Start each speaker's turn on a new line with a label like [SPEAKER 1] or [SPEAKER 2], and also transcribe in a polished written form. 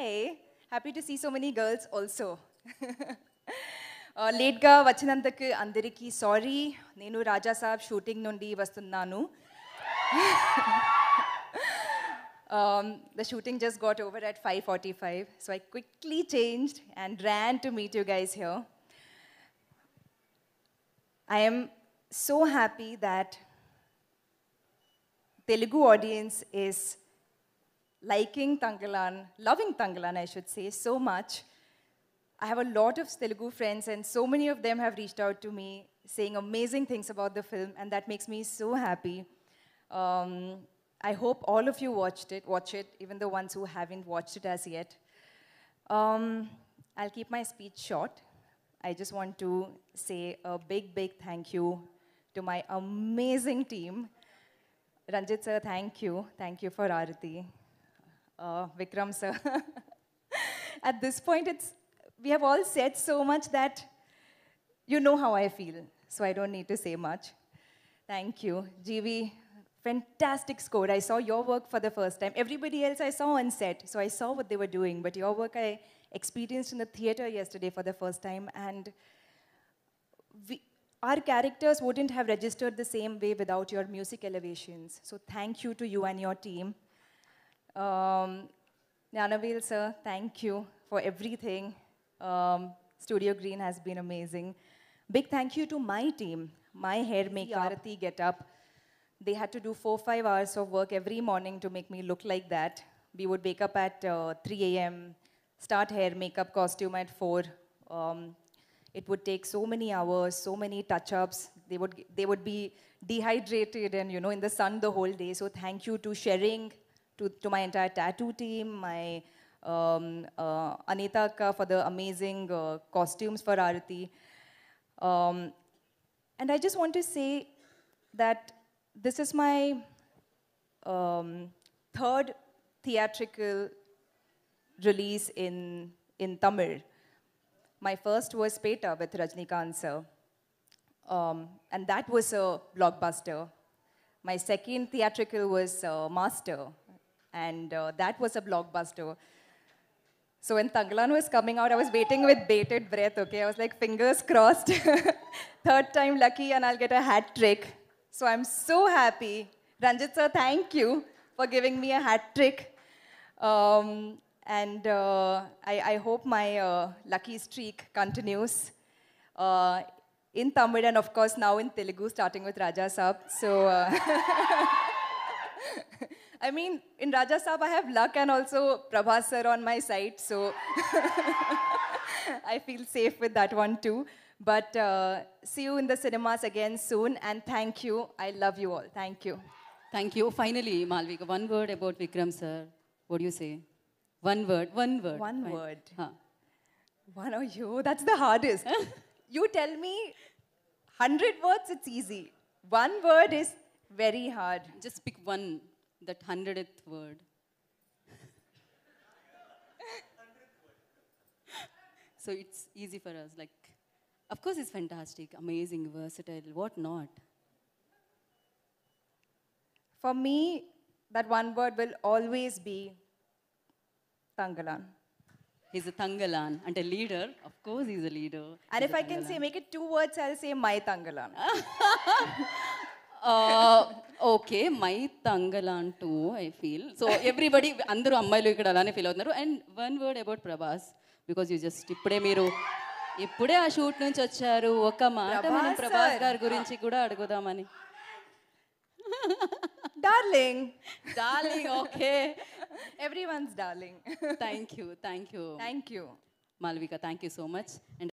[SPEAKER 1] Hi. Happy to see so many girls also. Late ga vachinantaku andariki sorry. Nenu Raja Saab shooting nundi vastunnanu. The shooting just got over at 5:45, so I quickly changed and ran to meet you guys here. I am so happy that Telugu audience is liking Tangalan, loving Tangalan, I should say, so much. I have a lot of Telugu friends, and so many of them have reached out to me saying amazing things about the film, and that makes me so happy. I hope all of you watch it, even the ones who haven't watched it as yet. I'll keep my speech short. I just want to say a big, big thank you to my amazing team. Ranjit sir, thank you. Thank you for Aarati. Vikram sir. At this point, we have all said so much that you know how I feel, so I don't need to say much. Thank you. GV, fantastic score. I saw your work for the first time. Everybody else I saw on set, so I saw what they were doing, but your work I experienced in the theater yesterday for the first time, and our characters wouldn't have registered the same way without your music elevations. So thank you to you and your team. Gnanavel sir, thank you for everything. Studio Green has been amazing. Big thank you to my team, my hair maker, Aarati Get Up. They had to do 4-5 hours of work every morning to make me look like that. We would wake up at 3 a.m., start hair, makeup, costume at 4. It would take so many hours, so many touch-ups. They would be dehydrated and, you know, in the sun the whole day. So thank you to Sharing, to my entire tattoo team, my Anita Akka for the amazing costumes for Aarati. And I just want to say that this is my third theatrical release in Tamil. My first was Peta with Rajnikant sir, and that was a blockbuster. My second theatrical was Master, and that was a blockbuster. So when Tangalan was coming out, I was waiting with bated breath, okay? I was like, fingers crossed. Third time lucky and I'll get a hat trick. So I'm so happy. Ranjit sir, thank you for giving me a hat trick. And I hope my lucky streak continues in Tamil and of course now in Telugu, starting with Raja Saab. So, I mean, in Raja Saab I have luck and also Prabhas sir on my side, so I feel safe with that one too. But see you in the cinemas again soon, and thank you. I love you all. Thank you.
[SPEAKER 2] Thank you. Finally, Malvika, one word about Vikram sir. What do you say? One word.
[SPEAKER 1] One word. One, oh, yo, that's the hardest. You tell me 100 words, it's easy. One word is very hard.
[SPEAKER 2] Just pick one, that 100th word. So it's easy for us. Like, of course, it's fantastic, amazing, versatile. What not?
[SPEAKER 1] For me, that one word will always be Tangalan.
[SPEAKER 2] He's a Tangalan and a leader. Of course, he's a leader.
[SPEAKER 1] And if I can say, make it 2 words, I'll say my Tangalan.
[SPEAKER 2] Okay, my Tangalan too, I feel. So everybody, అందరూ అమ్మాయిలు ఇక్కడ అలానే feel అవుతున్నారు. And one word about Prabhas, because you just ఇప్పుడే ఆ shoot నుంచి వచ్చారు. ఒక మాట మనం ప్రభాస్ గారి గురించి కూడా అడుగుదామని.
[SPEAKER 1] Darling.
[SPEAKER 2] Darling, okay.
[SPEAKER 1] Everyone's darling.
[SPEAKER 2] Thank you.
[SPEAKER 1] Thank you.
[SPEAKER 2] Malvika, thank you so much. And